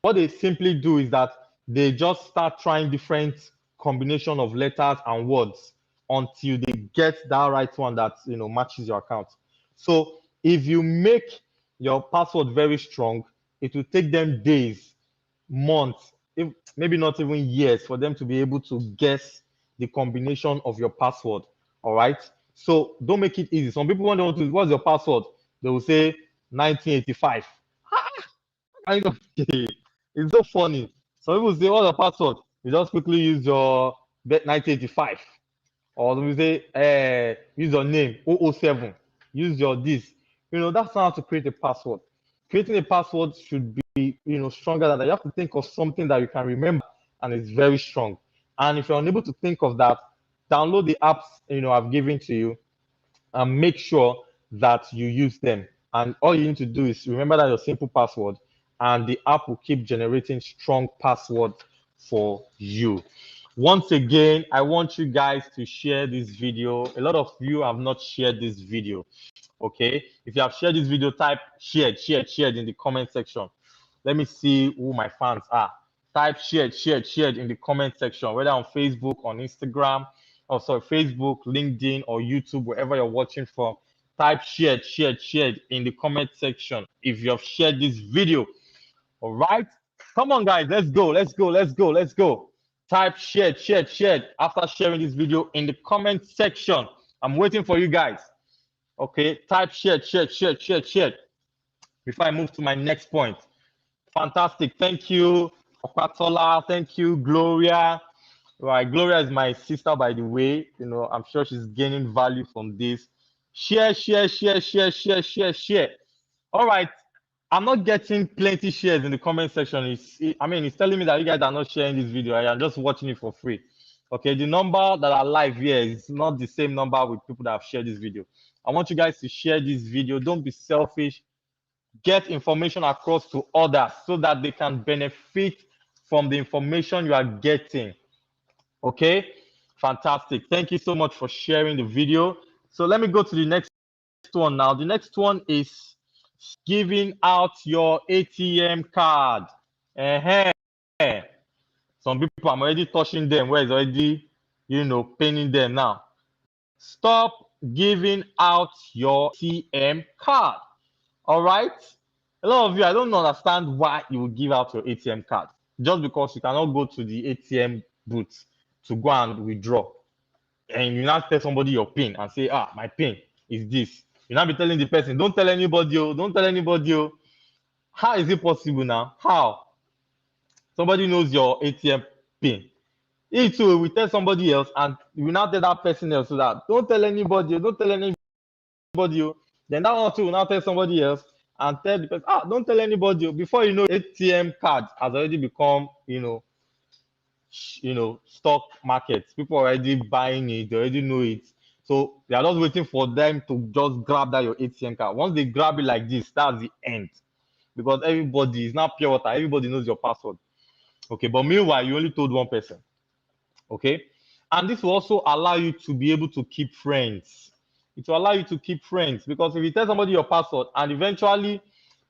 Speaker 1: What they simply do is that they just start trying different combination of letters and words until they get that right one that matches your account. So if you make your password very strong, it will take them days, months, if maybe not even years, for them to be able to guess the combination of your password. All right. So don't make it easy. Some people, when they want to, what's your password? They will say 1985. Kind of it's so funny. Some people say, what's your password? You just quickly use your 1985. Or we say, use your name 007. Use your this. That's not how to create a password. Creating a password should be, stronger than that. You have to think of something that you can remember and it's very strong. And if you're unable to think of that, download the apps, I've given to you, and make sure that you use them. And all you need to do is remember that your simple password, and the app will keep generating strong passwords for you. Once again, I want you guys to share this video. A lot of you have not shared this video. Okay, if you have shared this video, type shared in the comment section. Let me see who my fans are. Type shared in the comment section, whether on Facebook, on Instagram, Facebook, LinkedIn, or YouTube, wherever you're watching from. Type shared in the comment section if you have shared this video. All right, come on, guys, let's go. Type shared after sharing this video in the comment section. I'm waiting for you guys. Okay, type shared. Before I move to my next point. Fantastic. Thank you, Okwatola. Thank you, Gloria. Right, Gloria is my sister, by the way. I'm sure she's gaining value from this. Share. All right. I'm not getting plenty shares in the comment section. It's telling me that you guys are not sharing this video. I am just watching it for free. Okay, the number that are live here is not the same number with people that have shared this video. I want you guys to share this video. Don't be selfish. Get information across to others so that they can benefit from the information you are getting. Okay, fantastic. Thank you so much for sharing the video. So let me go to the next one now. The next one is giving out your ATM card. Some people, I'm already touching them where it's already, paining them now. Stop giving out your ATM card. All right. A lot of you, I don't understand why you would give out your ATM card. Just because you cannot go to the ATM booth to go and withdraw. And you now tell somebody your PIN and say, my PIN is this. You now be telling the person, don't tell anybody, don't tell anybody. How is it possible now? How? Somebody knows your ATM PIN. If too, we tell somebody else and we now tell that person else so that don't tell anybody, don't tell anybody. Then that one too will now tell somebody else and tell the person, don't tell anybody. Before you know, ATM card has already become, stock market. People are already buying it, they already know it. So they are just waiting for them to just grab that your ATM card. Once they grab it like this, that's the end. Because everybody is not pure water, everybody knows your password. Okay, but meanwhile, you only told one person. Okay, and this will also allow you to be able to keep friends. It will allow you to keep friends, because if you tell somebody your password and eventually,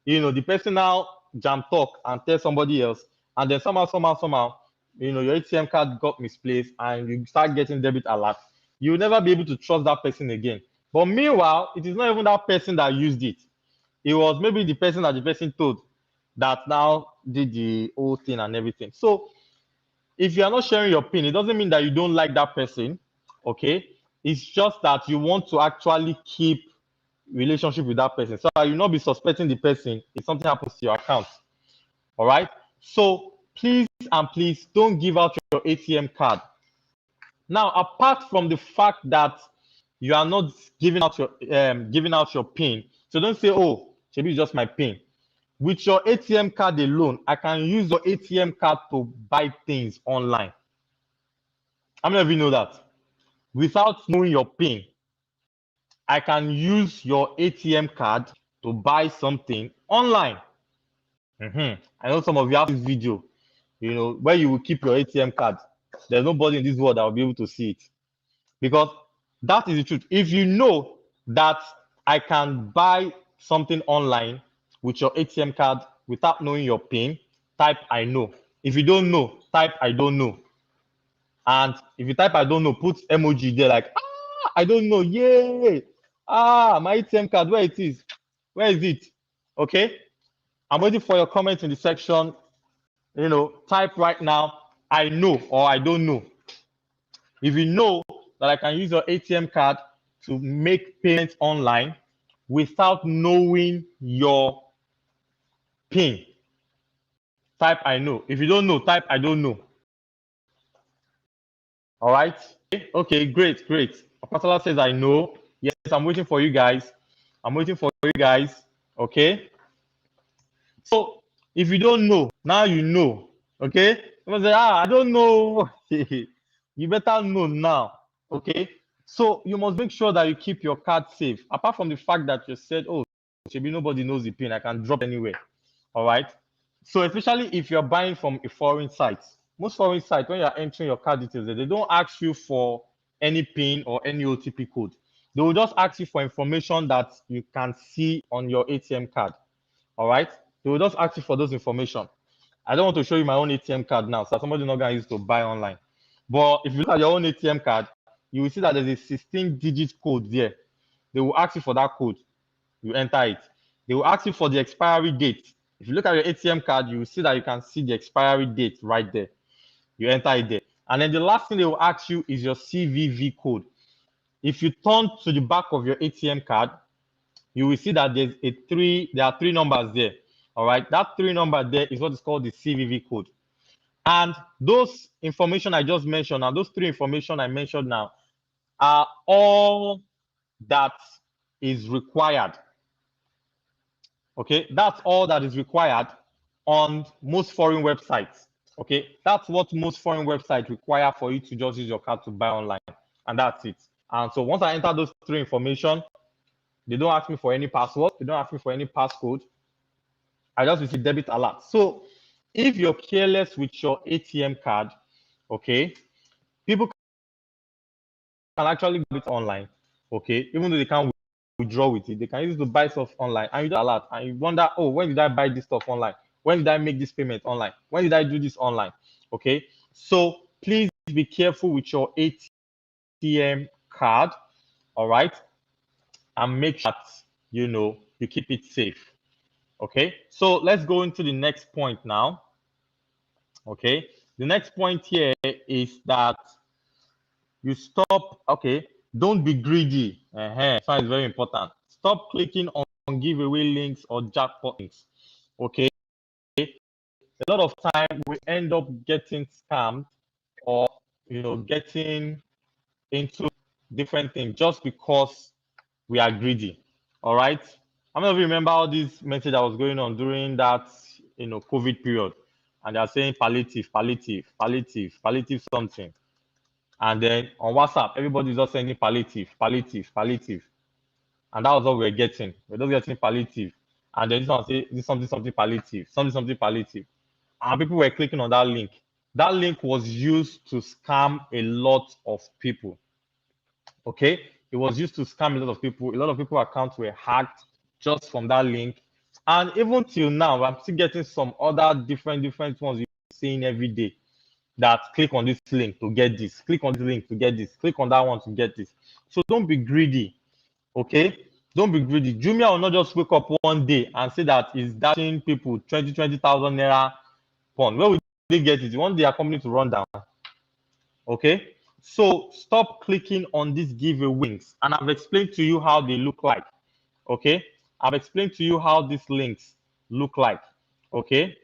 Speaker 1: the person now jam talk and tell somebody else, and then somehow, your ATM card got misplaced and you start getting debit alert, you'll never be able to trust that person again. But meanwhile, it is not even that person that used it. It was maybe the person that the person told that now did the whole thing and everything. So if you are not sharing your PIN, it doesn't mean that you don't like that person. Okay, it's just that you want to actually keep relationship with that person, so that you not be suspecting the person if something happens to your account. All right. So please and please don't give out your ATM card. Now, apart from the fact that you are not giving out your PIN, so don't say, "Oh, maybe it's just my PIN." With your ATM card alone, I can use your ATM card to buy things online. How many of you know that? Without knowing your PIN, I can use your ATM card to buy something online. I know some of you have this video, where you will keep your ATM card. There's nobody in this world that will be able to see it, because that is the truth. If you know that I can buy something online with your ATM card without knowing your PIN, type "I know." If you don't know, type "I don't know." And if you type "I don't know," put emoji there like, I don't know. Yay! My ATM card, where it is? Where is it? Okay. I'm waiting for your comments in the section. Type right now, "I know" or "I don't know." If you know that I can use your ATM card to make payments online without knowing your PIN, type "I know." If you don't know, type "I don't know." All right. Okay, great. Apatola says, "I know." Yes, I'm waiting for you guys. Okay. So if you don't know, now you know. Okay. Someone say, I don't know. You better know now. Okay. So you must make sure that you keep your card safe. Apart from the fact that you said, "Oh, maybe nobody knows the PIN, I can drop anywhere." All right. So especially if you're buying from a foreign site, most foreign sites, when you're entering your card details, they don't ask you for any PIN or any OTP code. They will just ask you for information that you can see on your ATM card. All right. They will just ask you for those information. I don't want to show you my own ATM card now, so somebody not gonna use to buy online. But if you look at your own ATM card, you will see that there's a 16-digit code there. They will ask you for that code. You enter it. They will ask you for the expiry date. If you look at your ATM card, you will see that you can see the expiry date right there. You enter it there. And then the last thing they will ask you is your CVV code. If you turn to the back of your ATM card, you will see that there are three numbers there. All right. That three number there is what is called the CVV code. And those information I just mentioned, and those three information I mentioned now, are all that is required. Okay, that's all that is required on most foreign websites. Okay, that's what most foreign websites require for you to just use your card to buy online, and that's it. And so once I enter those three information, they don't ask me for any password, they don't ask me for any passcode. I just receive debit alert. So if you're careless with your ATM card, okay, people can actually get it online. Okay, even though they can't withdraw with it, they can use it to buy stuff online, and you just alert and you wonder, "Oh, when did I buy this stuff online? When did I make this payment online? When did I do this online?" Okay, so please be careful with your ATM card. All right, and make sure that you keep it safe. Okay, so let's go into the next point now. Okay, the next point here is that you stop. Okay, don't be greedy. So it's very important. Stop clicking on giveaway links or jackpot links. Okay, a lot of time we end up getting scammed, or getting into different things just because we are greedy. All right. How many of you remember all this message that was going on during that COVID period, and they are saying palliative, something. And then on WhatsApp, everybody's just sending palliative. And that was what we were getting. We're just getting palliative. And then this one say this something palliative, something palliative. And people were clicking on that link. That link was used to scam a lot of people. Okay? It was used to scam a lot of people. A lot of people's accounts were hacked just from that link. And even till now, I'm still getting some other different ones you're seeing every day. That click on this link to get this, click on this link to get this, click on that one to get this. So don't be greedy, okay? Don't be greedy. Jumia will not just wake up one day and say that it's dashing people 20,000 naira pound. Where will they get it? You want their company to run down, okay? So stop clicking on these giveaways, and I've explained to you how they look like, okay? I've explained to you how these links look like, okay?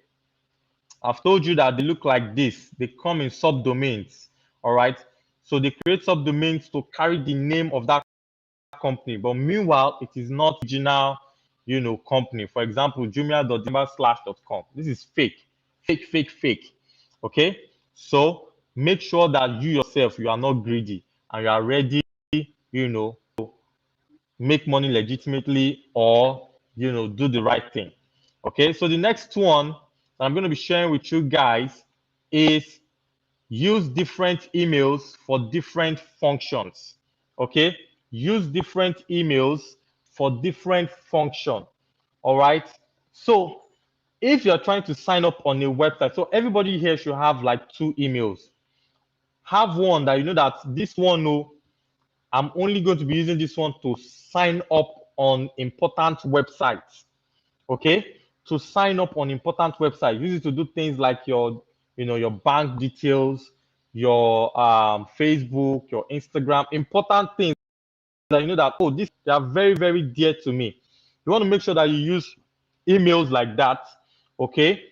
Speaker 1: I've told you that they look like this. They come in subdomains, all right? So they create subdomains to carry the name of that company, but meanwhile, it is not original, company. For example, jumia.jumia/.com. This is fake, fake. Okay, so make sure that you yourself, you are not greedy and you are ready, to make money legitimately, or do the right thing. Okay, so the next one that I'm going to be sharing with you guys is use different emails for different functions. Okay, use different emails for different function. All right, so if you're trying to sign up on a website, so everybody here should have like 2 emails. Have one that that this one, no, I'm only going to be using this one to sign up on important websites. Okay, to sign up on important websites. Use it to do things like your your bank details, your Facebook, your Instagram, important things that that, oh, this, they are very dear to me. You want to make sure that you use emails like that, okay,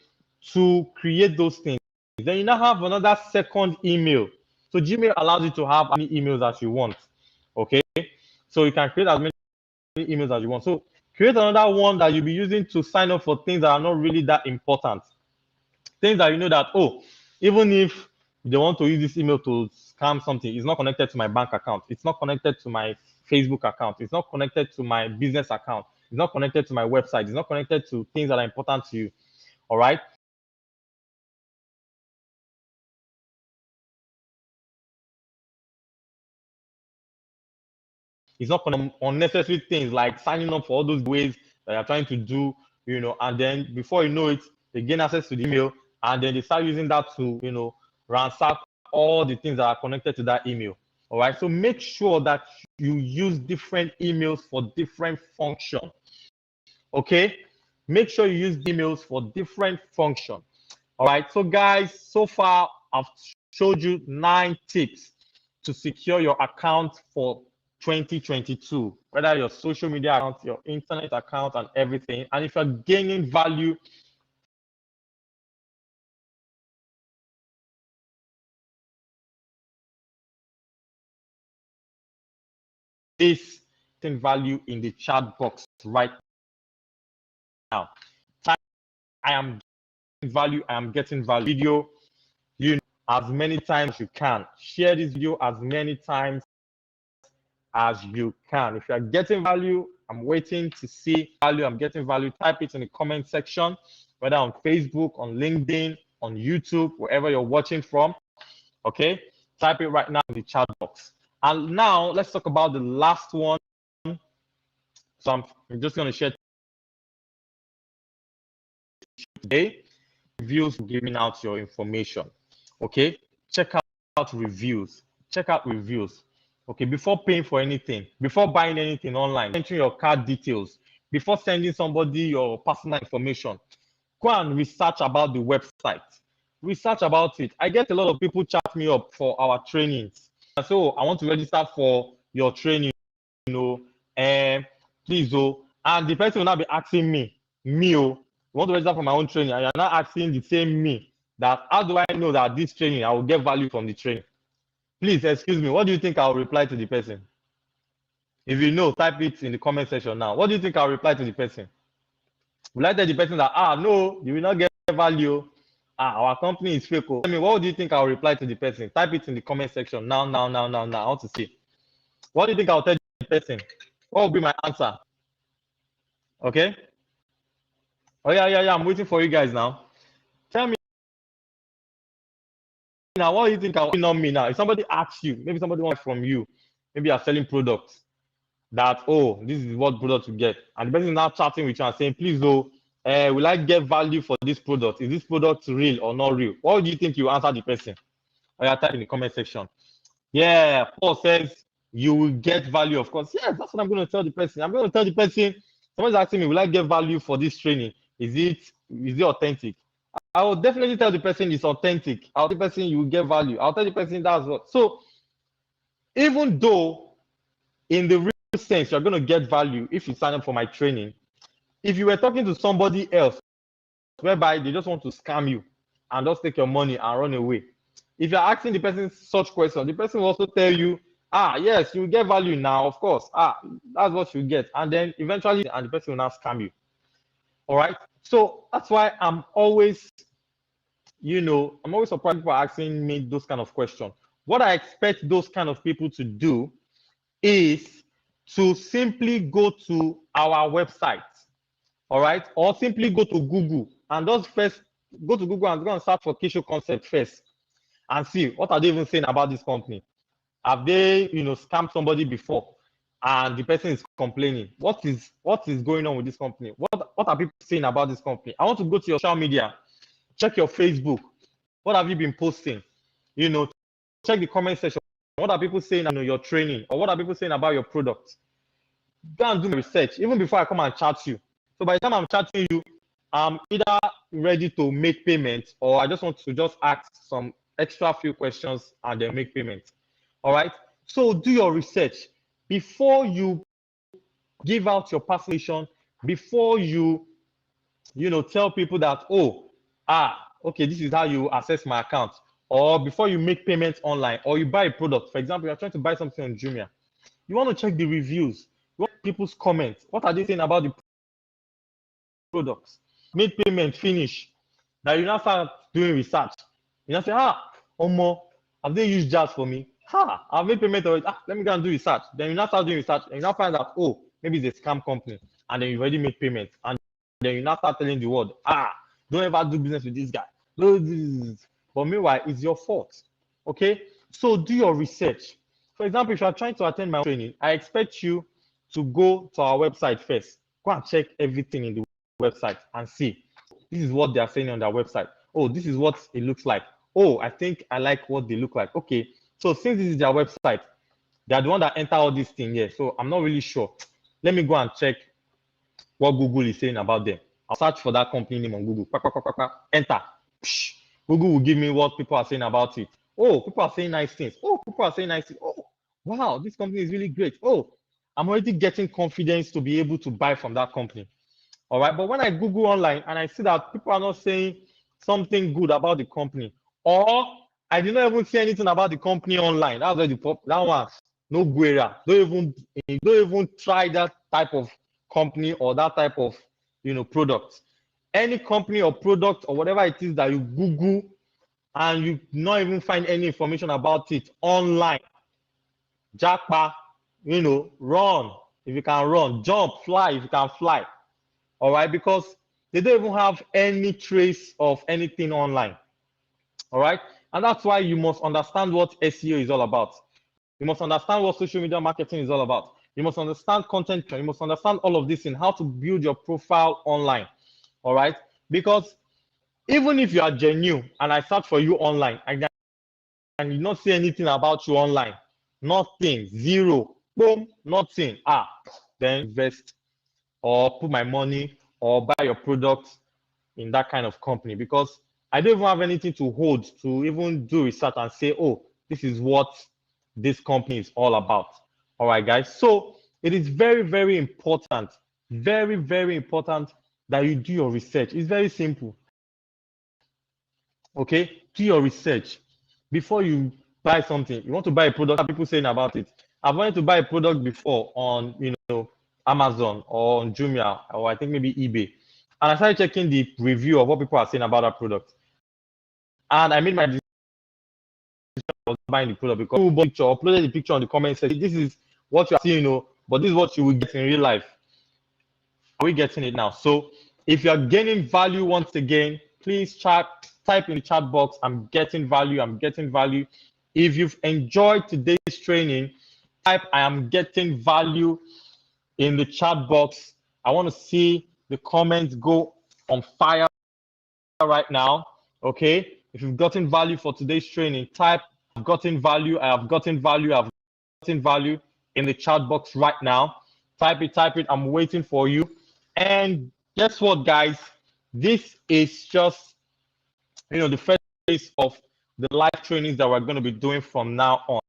Speaker 1: to create those things. Then you now have another second email. So Gmail allows you to have as many emails as you want, okay? So you can create as many emails as you want. So create another one that you'll be using to sign up for things that are not really that important. Things that that, oh, even if they want to use this email to scam something, it's not connected to my bank account, it's not connected to my Facebook account, it's not connected to my business account, it's not connected to my website, it's not connected to things that are important to you. All right. It's not unnecessary things like signing up for all those ways that you're trying to do, and then before you know it, they gain access to the email, and then they start using that to, ransack all the things that are connected to that email. All right. So make sure that you use different emails for different function. Okay. Make sure you use emails for different function. All right. So guys, so far I've showed you 9 tips to secure your account for 2022, whether your social media account, your internet account, and everything. And if you're gaining value, this value in the chat box right now. I am getting value. I am getting value. Video, as many times as you can. Share this video as many times as you can. If you are getting value, I'm waiting to see value. I'm getting value. Type it in the comment section, whether on Facebook, on LinkedIn, on YouTube, wherever you're watching from. Okay, type it right now in the chat box. And now let's talk about the last one. So I'm just going to share today reviews, giving out your information. Okay, check out reviews. Check out reviews. Okay, before paying for anything, before buying anything online, entering your card details, before sending somebody your personal information, go and research about the website. Research about it. I get a lot of people chat me up for our trainings. So I want to register for your training, please, and the person will not be asking me, you want to register for my own training, and you're not asking the same me that how do I know that this training I will get value from the training? Please excuse me, what do you think I'll reply to the person? If you know, type it in the comment section now. What do you think I'll reply to the person? Will I tell the person that no, you will not get value? Our company is fake. I mean, what do you think I'll reply to the person? Type it in the comment section now. I want to see. What do you think I'll tell the person? What will be my answer? Okay. Oh yeah. I'm waiting for you guys now. Tell me now, what do you think I'll not me now? If somebody asks you, maybe somebody wants from you, maybe you're selling products that, oh, this is what product you get, and the person is now chatting with you and saying, please, will I get value for this product? Is this product real or not real? What do you think you answer the person? Or you type in the comment section. Yeah, Paul says you will get value, of course. Yes, that's what I'm going to tell the person. I'm going to tell the person, someone's asking me, will I get value for this training? Is it authentic? I will definitely tell the person it's authentic. I'll tell the person you will get value. I'll tell the person that's what. So even though in the real sense you're going to get value if you sign up for my training, if you were talking to somebody else whereby they just want to scam you and just take your money and run away, if you're asking the person such questions, the person will also tell you, yes, you will get value now, of course. That's what you get. And then eventually, and the person will now scam you. All right. So that's why I'm always surprised people are asking me those kind of questions. What I expect those kind of people to do is to simply go to our website, all right, or simply go to Google and just first go to Google and go and search for Kisho Concept first and see what are they even saying about this company. Have they, scammed somebody before and the person is complaining? What is going on with this company? What are people saying about this company? I want to go to your social media, check your Facebook. What have you been posting? Check the comment section. What are people saying on your training, or what are people saying about your product? Go and do my research even before I come and chat you. So by the time I'm chatting you, I'm either ready to make payment, or I just want to just ask some extra few questions and then make payment. All right. So do your research before you give out your personal information, before you tell people that, okay, this is how you access my account, or before you make payments online, or you buy a product. For example, you're trying to buy something on Jumia. You want to check the reviews, you want people's comments. What are they saying about the products? Made payment, finish. Now you now start doing research. You now say, Omo, have they used jazz for me? I've made payment already. Let me go and do research. Then you now start doing research and you now find out, maybe it's a scam company, and then you've already made payment. And then you now start telling the world, don't ever do business with this guy. But meanwhile, it's your fault. Okay? So do your research. For example, if you are trying to attend my training, I expect you to go to our website first. Go and check everything in the website and see. This is what they are saying on their website. This is what it looks like. I think I like what they look like. Okay. So since this is their website, they are the one that enter all these things here. So I'm not really sure. Let me go and check what Google is saying about them. I'll search for that company name on Google. Enter. Google will give me what people are saying about it. People are saying nice things. People are saying nice things. Wow, this company is really great. I'm already getting confidence to be able to buy from that company. All right. But when I Google online and I see that people are not saying something good about the company, or I did not even see anything about the company online, that's where that one, no guerra. Don't even try that type of company or that type of product. Any company or product or whatever it is that you Google and you not even find any information about it online, jackpot, run if you can run, jump, fly if you can fly. All right, because they don't even have any trace of anything online. All right, and that's why you must understand what SEO is all about. You must understand what social media marketing is all about. You must understand content. You must understand all of this in how to build your profile online. All right, because even if you are genuine and I search for you online and you not see anything about you online, nothing, zero, boom, nothing, then invest or put my money or buy your product in that kind of company, because I don't even have anything to hold to even do research and say, this is what this company is all about. All right, guys. So it is very, very important, very, very important that you do your research. It's very simple. Okay, do your research before you buy something. You want to buy a product, people saying about it. I've wanted to buy a product before on Amazon or on Jumia, or I think maybe eBay, and I started checking the review of what people are saying about that product, and I made my decision of buying the product because people picture, uploaded the picture on the comment section. This is what you are seeing, but this is what you will get in real life. Are we getting it now? So if you are gaining value once again, please type in the chat box, I'm getting value, I'm getting value. If you've enjoyed today's training, type I am getting value in the chat box. I want to see the comments go on fire right now. Okay, if you've gotten value for today's training, type I've gotten value, I have gotten value, I've gotten value in the chat box right now. Type it. I'm waiting for you. And guess what, guys? This is just the first phase of the live trainings that we're going to be doing from now on.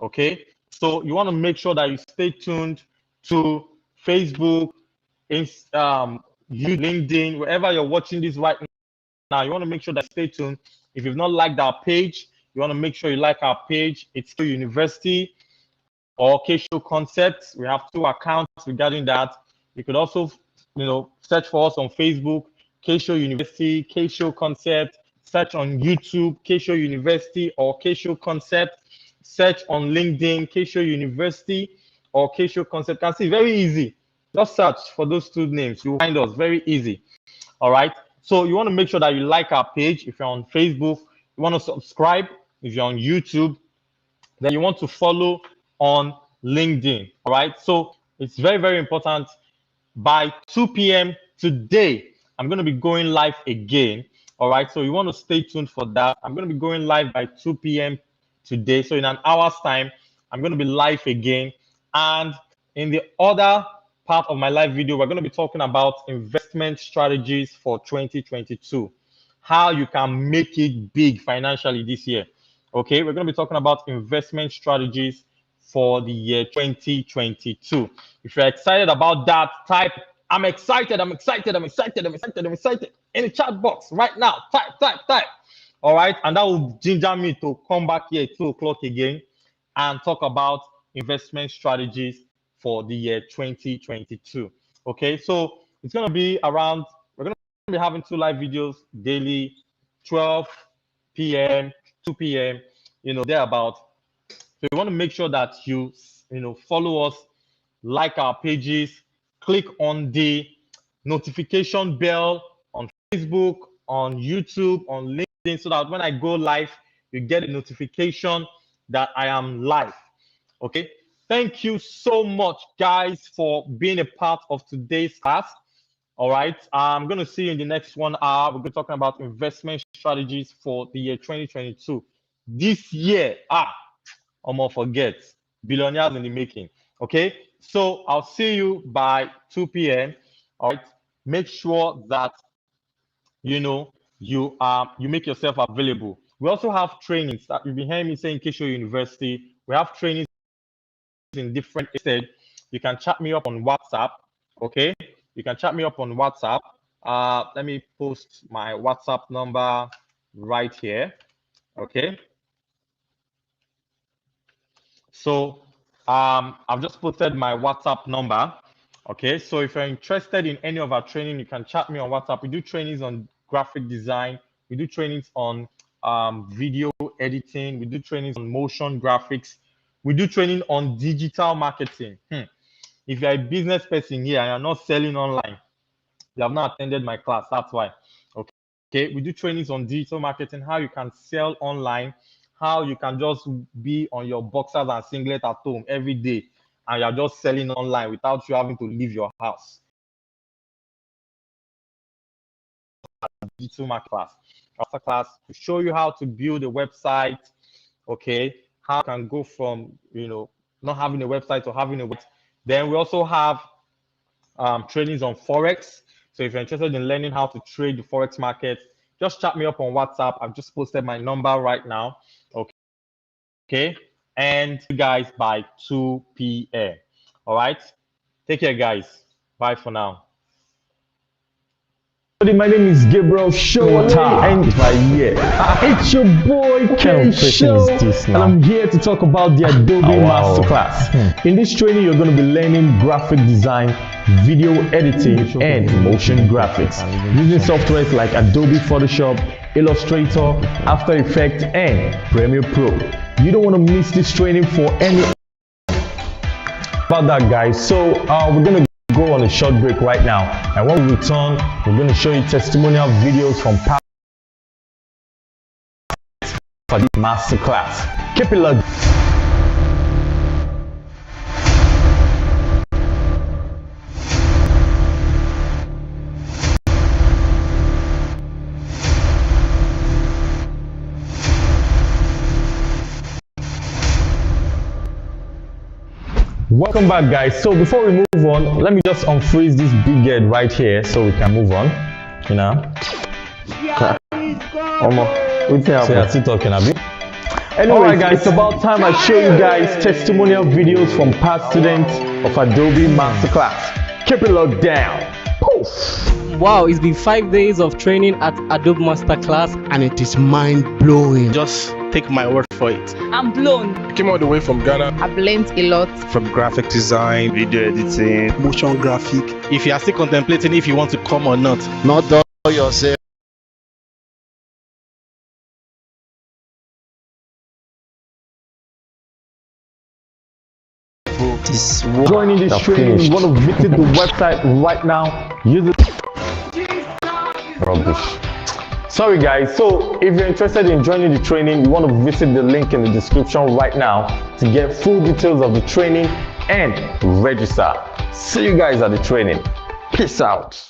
Speaker 1: Okay, so you want to make sure that you stay tuned to Facebook, YouTube, LinkedIn, wherever you're watching this right now. You want to make sure that you stay tuned. If you've not liked our page, you want to make sure you like our page. It's K University or K-Show Concepts. We have 2 accounts regarding that. You could also, search for us on Facebook, K-Show University, K-Show Concept. Search on YouTube, K-Show University or K-Show Concept. Search on LinkedIn, K-Show University or K-Show Concept. You can see, very easy. Just search for those 2 names. You'll find us, very easy. All right. So you want to make sure that you like our page. If you're on Facebook, you want to subscribe. If you're on YouTube, then you want to follow on LinkedIn. All right. So it's very, very important. By 2 p.m. today, I'm going to be going live again. All right. So you want to stay tuned for that. I'm going to be going live by 2 p.m. today. So in an hour's time, I'm going to be live again. And in the other part of my live video, we're going to be talking about investment strategies for 2022, how you can make it big financially this year. Okay, we're going to be talking about investment strategies for the year 2022. If you're excited about that, type I'm excited in the chat box right now. Type. All right, and that will ginger me to come back here at 2 o'clock again and talk about investment strategies for the year 2022. Okay, so it's going to be around, we're going to be having 2 live videos daily, 12 p.m., 2 p.m., thereabout. So you want to make sure that you follow us, like our pages, click on the notification bell on Facebook, on YouTube, on LinkedIn, so that when I go live, you get a notification that I am live. Okay. Thank you so much, guys, for being a part of today's class. All right. I'm going to see you in the next 1 hour. We're going to be talking about investment strategies for the year 2022. This year, almost forget, billionaires in the making. Okay. So I'll see you by 2 p.m. All right. Make sure that, you make yourself available. We also have trainings that you've been hearing me saying K-Show University. We have trainings in different states. You can chat me up on WhatsApp. Okay, you can chat me up on WhatsApp. Let me post my WhatsApp number right here. Okay, so I've just posted my WhatsApp number. Okay, so if you're interested in any of our training, you can chat me on WhatsApp. We do trainings on graphic design. We do trainings on video editing. We do trainings on motion graphics. We do training on digital marketing. If you're a business person here and you're not selling online, you have not attended my class. That's why. Okay. We do trainings on digital marketing, how you can sell online, how you can just be on your boxers and singlet at home every day, and you're just selling online without you having to leave your house. Digital marketing class. After class to show you how to build a website. Okay. How you can go from not having a website to having a website. Then we also have trainings on Forex. So if you're interested in learning how to trade the Forex market, just chat me up on WhatsApp. I've just posted my number right now. Okay. And you guys by 2 p.m. All right. Take care, guys. Bye for now.
Speaker 2: My name is Gabriel Show, and it's your boy K-Show, and I'm here to talk about the Adobe Masterclass. In this training, you're going to be learning graphic design, video editing, and motion graphics using softwares like Adobe Photoshop, Illustrator, After Effects, and Premiere Pro. You don't want to miss this training for any about that, guys. So we're going to go on a short break right now, and when we return, we're going to show you testimonial videos from for the masterclass. Keep it locked. Welcome back, guys. So before we move on, let me just unfreeze this big head right here so we can move on. You know. So I still talking a bit. Alright guys, it's about time I show you guys testimonial videos from past students of Adobe Masterclass. Keep it locked down. Poof.
Speaker 3: Wow, it's been 5 days of training at Adobe Masterclass
Speaker 4: and it is mind-blowing.
Speaker 5: Just take my word for it.
Speaker 6: I'm blown.
Speaker 5: I came all the way from Ghana.
Speaker 6: I've learned a lot.
Speaker 5: From graphic design, video editing,
Speaker 4: Motion graphic.
Speaker 5: If you are still contemplating if you want to come or not,
Speaker 4: Not dull yourself.
Speaker 2: Joining this training, you want to visit the website right now. Use it. Rubbish. Sorry guys, so if you're interested in joining the training, you want to visit the link in the description right now to get full details of the training and register. See you guys at the training. Peace out.